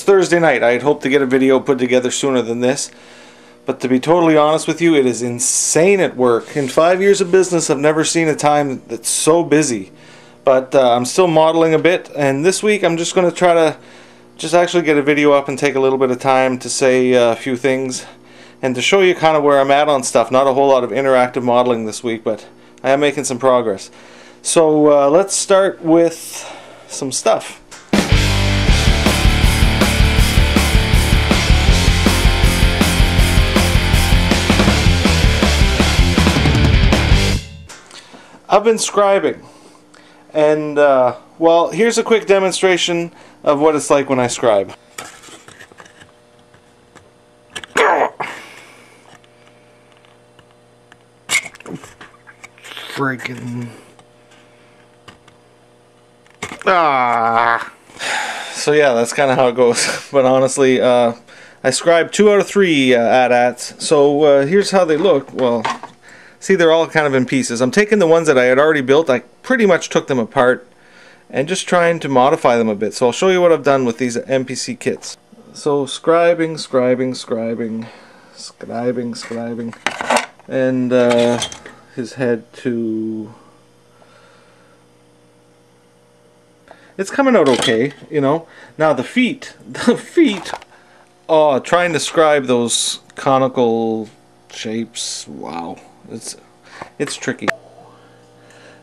Thursday night. I had hoped to get a video put together sooner than this, but to be totally honest with you, it is insane at work. In 5 years of business, I've never seen a time that's so busy. But I'm still modeling a bit, and this week I'm just going to try to just actually get a video up and take a little bit of time to say a few things and to show you kind of where I'm at on stuff. Not a whole lot of interactive modeling this week, but I am making some progress. So let's start with some stuff. I've been scribing, and well, here's a quick demonstration of what it's like when I scribe. Freaking so yeah, that's kind of how it goes. But honestly, I scribed 2 out of 3 ADATs. So here's how they look. Well, see, they're all kind of in pieces. I'm taking the ones that I had already built. I pretty much took them apart and just trying to modify them a bit. So I'll show you what I've done with these MPC kits. So scribing, and his head to... It's coming out okay, you know. Now the feet, oh, trying to scribe those conical shapes, wow. It's tricky.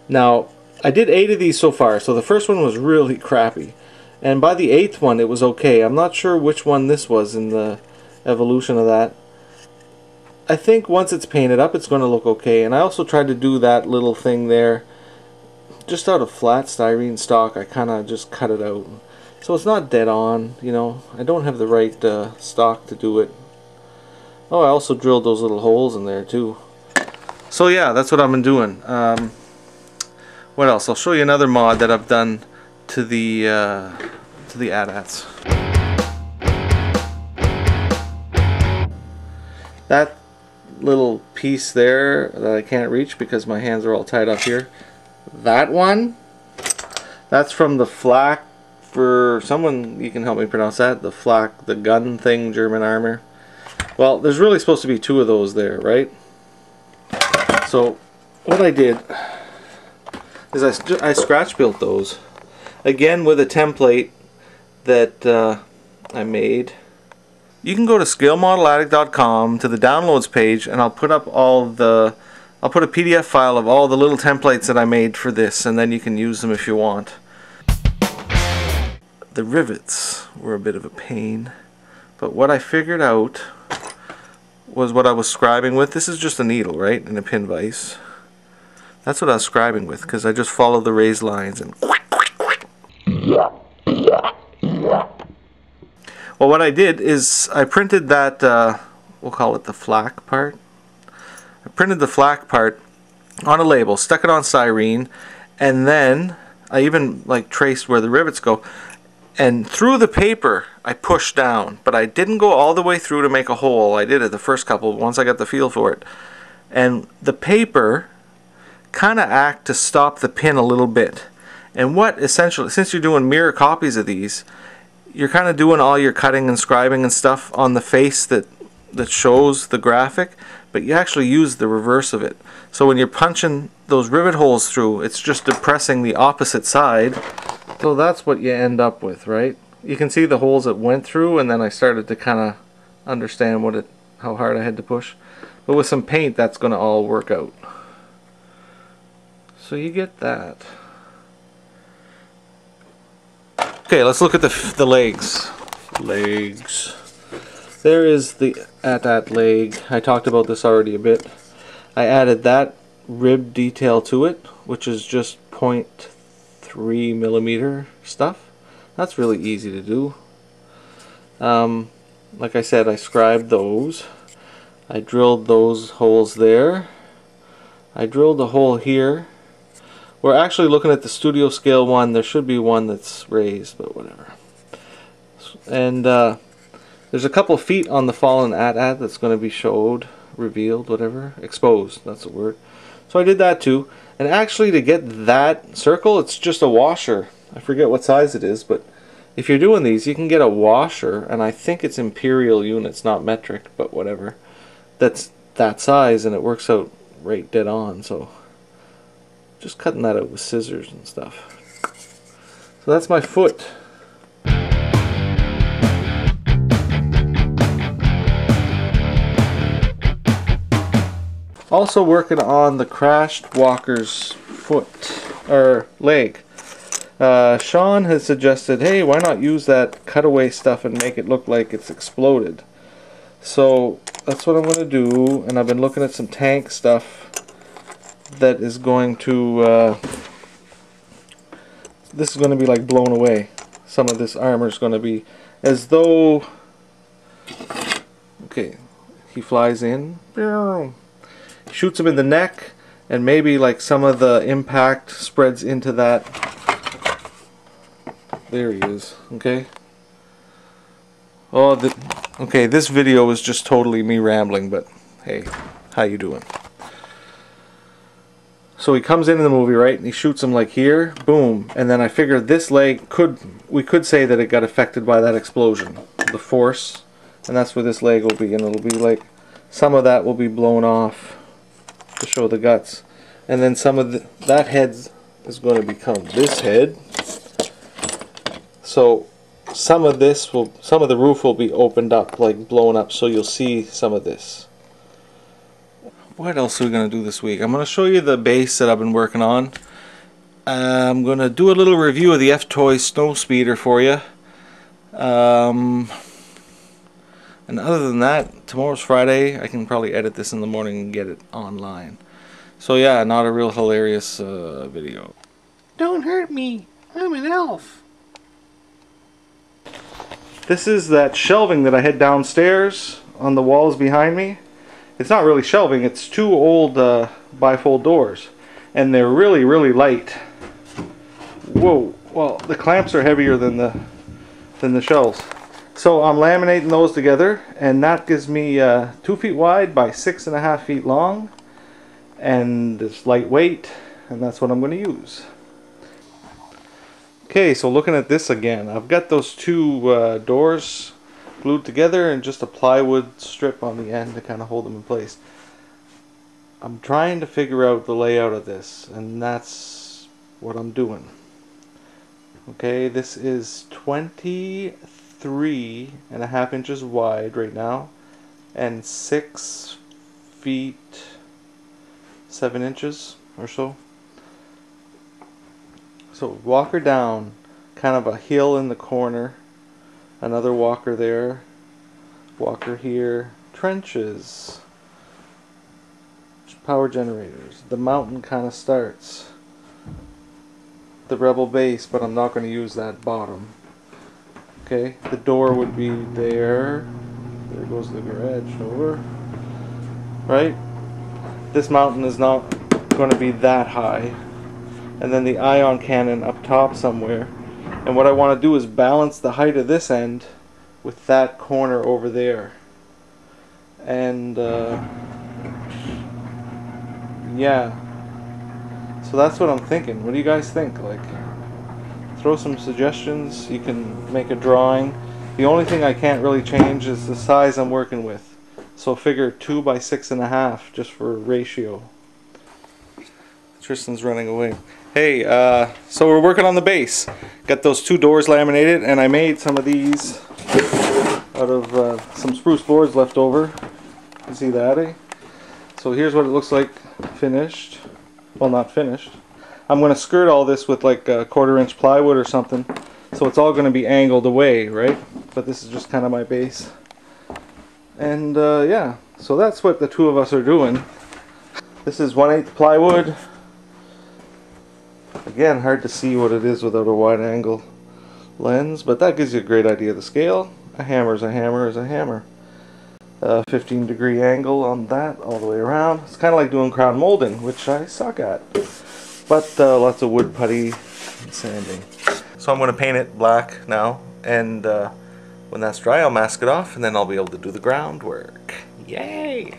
Now, I did 8 of these so far, so the first one was really crappy. And by the 8th one, it was okay. I'm not sure which one this was in the evolution of that. I think once it's painted up, it's going to look okay. And I also tried to do that little thing there. Just out of flat styrene stock, I kind of just cut it out. So it's not dead on, you know. I don't have the right stock to do it. Oh, I also drilled those little holes in there too. So yeah, that's what I've been doing. What else? I'll show you another mod that I've done to the ADATs. That little piece there that I can't reach because my hands are all tied up here. That one, that's from the flak, for someone, you can help me pronounce that, the flak, the gun thing, German armor. Well, there's really supposed to be 2 of those there, right? So what I did is I scratch built those again with a template that I made. You can go to scalemodeladdict.com to the downloads page, and I'll put up I'll put a PDF file of all the little templates that I made for this, and then you can use them if you want. The rivets were a bit of a pain, but what I figured out was what I was scribing with. This is just a needle, right, and a pin vise. That's what I was scribing with, because I just followed the raised lines and... Well, what I did is I printed that, we'll call it the flak part. I printed the flak part on a label, stuck it on styrene, and then I even like traced where the rivets go. And through the paper, I pushed down, but I didn't go all the way through to make a hole. I did it the first couple, once I got the feel for it. And the paper kind of act to stop the pin a little bit. And what essentially, since you're doing mirror copies of these, you're kind of doing all your cutting and scribing and stuff on the face that shows the graphic, but you actually use the reverse of it. So when you're punching those rivet holes through, it's just depressing the opposite side. So that's what you end up with, right? You can see the holes it went through, and then I started to kind of understand how hard I had to push. But with some paint, that's going to all work out. So you get that. Okay, let's look at the legs. There is the ADAT leg. I talked about this already a bit. I added that rib detail to it, which is just 0.3 millimeter stuff. That's really easy to do. Like I said, I scribed those. I drilled those holes there. I drilled a hole here. We're actually looking at the studio scale one. There should be one that's raised, but whatever. And there's a couple of feet on the fallen ADAT that's going to be showed, revealed, whatever, exposed, that's the word. So I did that too. And actually, to get that circle, it's just a washer. I forget what size it is, but if you're doing these, you can get a washer, and I think it's imperial units, not metric, but whatever. That's that size, and it works out right dead on. So just cutting that out with scissors and stuff. So that's my foot. Also working on the crashed walker's foot, or leg. Sean has suggested, hey, why not use that cutaway stuff and make it look like it's exploded? So that's what I'm going to do, and I've been looking at some tank stuff that is going to, this is going to be like blown away. Some of this armor is going to be as though, okay, he flies in, shoots him in the neck, and maybe like some of the impact spreads into that. There he is. Okay. Oh, okay. This video is just totally me rambling, but hey, how you doing? So he comes in the movie, right? And he shoots him like here, boom, and then I figured this leg we could say that it got affected by that explosion, the force, and that's where this leg will be, and it'll be like some of that will be blown off to show the guts, and then some of that head is going to become this head. So some of the roof will be opened up, like blown up, so you'll see some of this. What else are we going to do this week? I'm going to show you the base that I've been working on. I'm going to do a little review of the F-Toy snow speeder for you. And other than that, tomorrow's Friday. I can probably edit this in the morning and get it online. So yeah, not a real hilarious video. Don't hurt me. I'm an elf. This is that shelving that I had downstairs on the walls behind me. It's not really shelving, it's two old bifold doors, and they're really, really light. Whoa, well, the clamps are heavier than the shelves. So I'm laminating those together, and that gives me 2 feet wide by 6.5 feet long, and it's lightweight, and that's what I'm going to use. Okay, so looking at this again, I've got those two doors glued together and just a plywood strip on the end to kind of hold them in place. I'm trying to figure out the layout of this, and that's what I'm doing. Okay, this is 23.5 inches wide right now, and 6 feet 7 inches or so. So walker down, kind of a hill in the corner, another walker there, walker here, trenches, power generators. The mountain kind of starts, the rebel base, but I'm not going to use that bottom. Okay, the door would be there. There goes the garage door. Right? This mountain is not going to be that high. And then the ion cannon up top somewhere. And what I want to do is balance the height of this end with that corner over there. And yeah. So that's what I'm thinking. What do you guys think? Like, throw some suggestions. You can make a drawing. The only thing I can't really change is the size I'm working with. So figure 2 by 6.5 just for ratio. Tristan's running away. Hey, so we're working on the base. Got those two doors laminated, and I made some of these out of some spruce boards left over. You see that, eh? So here's what it looks like finished. Well, not finished. I'm going to skirt all this with like a 1/4 inch plywood or something, so it's all going to be angled away, right? But this is just kind of my base. And yeah, so that's what the two of us are doing. This is 1/8 plywood. Again, hard to see what it is without a wide angle lens, but that gives you a great idea of the scale. A hammer is a hammer is a hammer. 15-degree angle on that all the way around. It's kind of like doing crown molding, which I suck at. But lots of wood putty and sanding. So I'm going to paint it black now, and when that's dry I'll mask it off, and then I'll be able to do the groundwork. Yay!